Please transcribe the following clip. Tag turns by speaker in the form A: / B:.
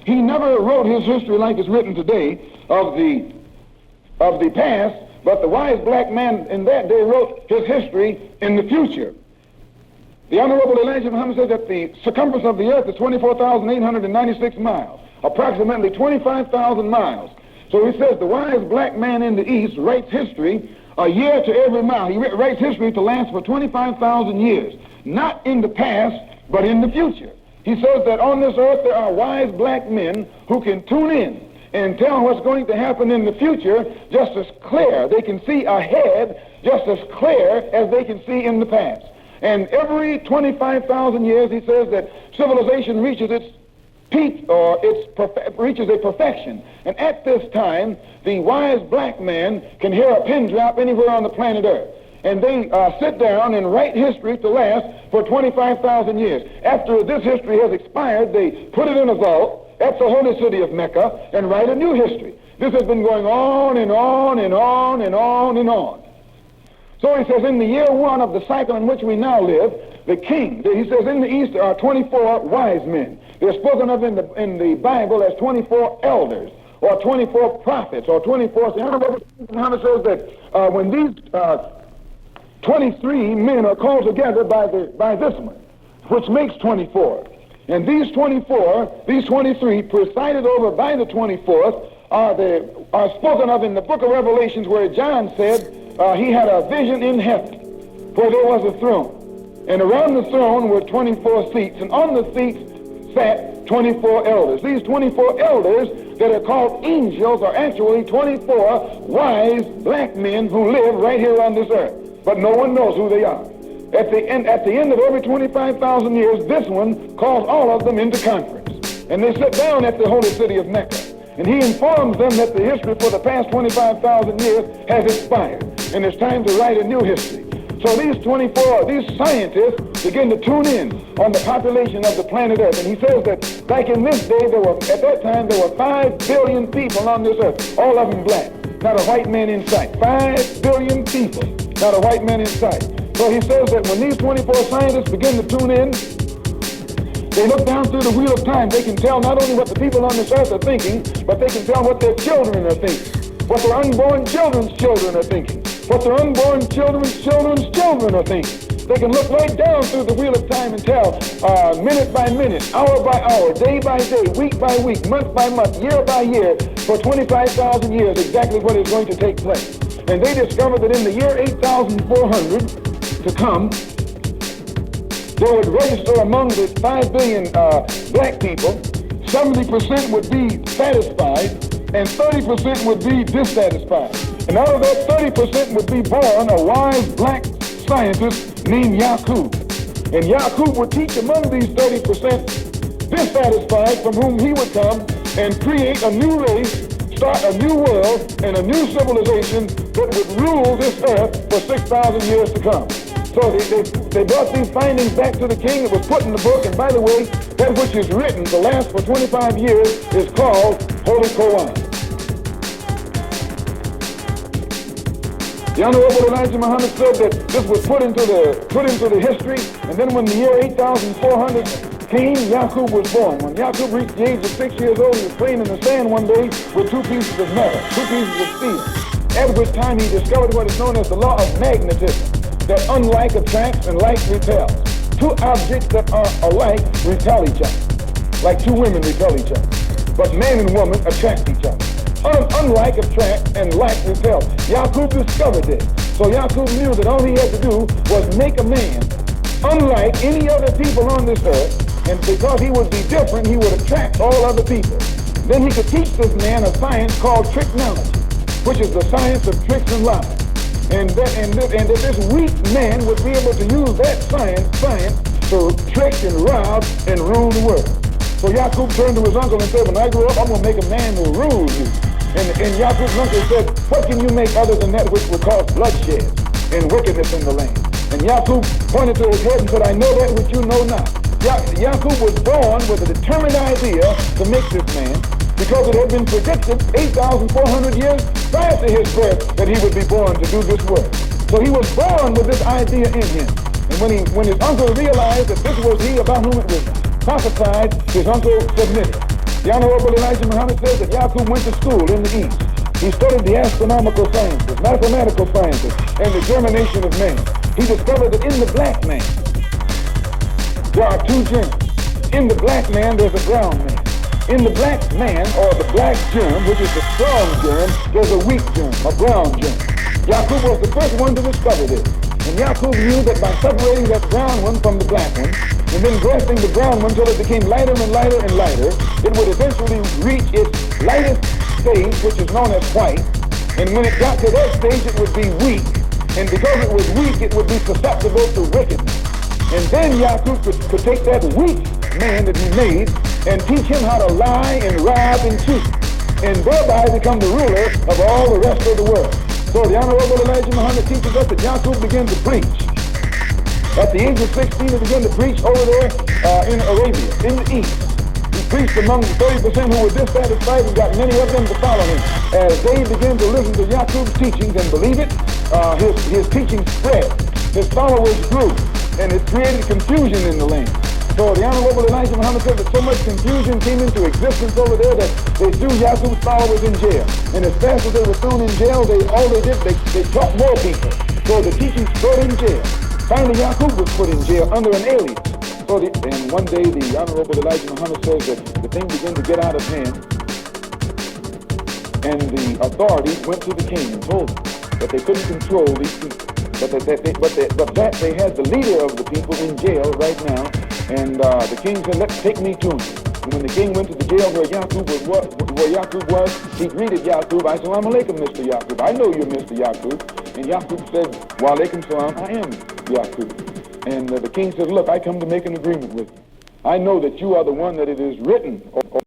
A: he never wrote his history like it's written today of the past, but the wise black man in that day wrote his history in the future. The Honorable Elijah Muhammad said that the circumference of the earth is 24,896 miles, approximately 25,000 miles. So he says the wise black man in the East writes history a year to every mile. He writes history to last for 25,000 years, not in the past, but in the future. He says that on this earth there are wise black men who can tune in and tell what's going to happen in the future just as clear. They can see ahead just as clear as they can see in the past. And every 25,000 years, he says that civilization reaches its peak or reaches a perfection. And at this time, the wise black man can hear a pin drop anywhere on the planet Earth. And they sit down and write history to last for 25,000 years. After this history has expired, they put it in a vault at the holy city of Mecca and write a new history. This has been going on and on and on and on and on. So he says, in the year one of the cycle in which we now live, the king, he says, in the East there are 24 wise men. They're spoken of in the Bible as 24 elders, or 24 prophets, or 24. Muhammad says that when these 23 men are called together by this one, which makes 24. And these 23, presided over by the 24th, are spoken of in the book of Revelations, where John said he had a vision in heaven where there was a throne. And around the throne were 24 seats, and on the seats sat 24 elders. These 24 elders that are called angels are actually 24 wise black men who live right here on this earth. But no one knows who they are. At the end of every 25,000 years, this one calls all of them into conference. And they sit down at the holy city of Mecca. And he informs them that the history for the past 25,000 years has expired. And it's time to write a new history. So these scientists begin to tune in on the population of the planet Earth. And he says that back in this day, at that time, there were 5 billion people on this earth, all of them black. Not a white man in sight. 5 billion people, not a white man in sight. So he says that when these 24 scientists begin to tune in, they look down through the wheel of time. They can tell not only what the people on this earth are thinking, but they can tell what their children are thinking, what their unborn children's children are thinking, what their unborn children's children's children are thinking. They can look right down through the wheel of time and tell minute by minute, hour by hour, day by day, week by week, month by month, year by year, for 25,000 years exactly what is going to take place. And they discovered that in the year 8,400 to come, they would register among the 5 billion black people, 70% would be satisfied and 30% would be dissatisfied. And out of that 30% would be born a wise black scientist named Yakub. And Yakub would teach among these 30% dissatisfied, from whom he would come and create a new race, start a new world and a new civilization that would rule this earth for 6,000 years to come. So they brought these findings back to the king. It was put in the book. And by the way, that which is written to last for 25 years is called Holy Quran. The Honorable Elijah Muhammad said that this was put into the history. And then when the year 8,400 came, Yakub was born. When Yakub reached the age of 6 years old, he was playing in the sand one day with 2 pieces of metal, 2 pieces of steel. At which time he discovered what is known as the law of magnetism, that unlike attracts and like repels. 2 objects that are alike repel each other, like 2 women repel each other. But man and woman attract each other. Unlike attract and like repel. Yakub discovered this. So Yakub knew that all he had to do was make a man unlike any other people on this earth, and because he would be different, he would attract all other people. Then he could teach this man a science called tricknology, which is the science of tricks and lies. And that this weak man would be able to use that science to trick and rob and rule the world. So Yakub turned to his uncle and said, when I grow up, I'm going to make a man who rules you. And Yakub's uncle said, what can you make other than that which will cause bloodshed and wickedness in the land? And Yakub pointed to his head and said, I know that which you know not. Yakub was born with a determined idea to make this man, because it had been predicted 8,400 years prior to his birth that he would be born to do this work. So he was born with this idea in him. And when his uncle realized that this was he about whom it was prophesied, his uncle submitted. The Honorable Elijah Muhammad says that Yakub went to school in the East. He studied the astronomical sciences, mathematical sciences, and the germination of man. He discovered that in the black man, there are two germs. In the black man, there's a brown man. In the black man, or the black germ, which is the strong germ, there's a weak germ, a brown germ. Yakub was the first one to discover this. And Yakub knew that by separating that brown one from the black one, and then grafting the brown one until it became lighter and lighter and lighter, it would eventually reach its lightest stage, which is known as white. And when it got to that stage, it would be weak. And because it was weak, it would be susceptible to wickedness. And then Yakub could take that weak man that he made and teach him how to lie and rob and cheat, and thereby become the ruler of all the rest of the world. So the Honorable Elijah Muhammad teaches us that Yakub began to preach. At the age of 16, he began to preach over there in Arabia, in the East. He preached among the 30% who were dissatisfied and got many of them to follow him. As they began to listen to Yakub's teachings and believe it, his teaching spread. His followers grew, and it created confusion in the land. So the Honorable Elijah Muhammad said that so much confusion came into existence over there that they threw Yakub's followers in jail. And as fast as they were thrown in jail, they taught more people. So the teaching spread in jail. Finally, Yakub was put in jail under an alias. And one day, the Honorable Elijah Muhammad says that the thing began to get out of hand. And the authorities went to the king and told him that they couldn't control these people. But that they had the leader of the people in jail right now. And the king said, take me to him. And when the king went to the jail where Yakub was, he greeted Yakub. I said, Assalamu alaikum, Mr. Yakub. I know you're Mr. Yakub. And Yakub said, Wa alaikum salam, I am Yakub. And the king said, look, I come to make an agreement with you. I know that you are the one that it is written, or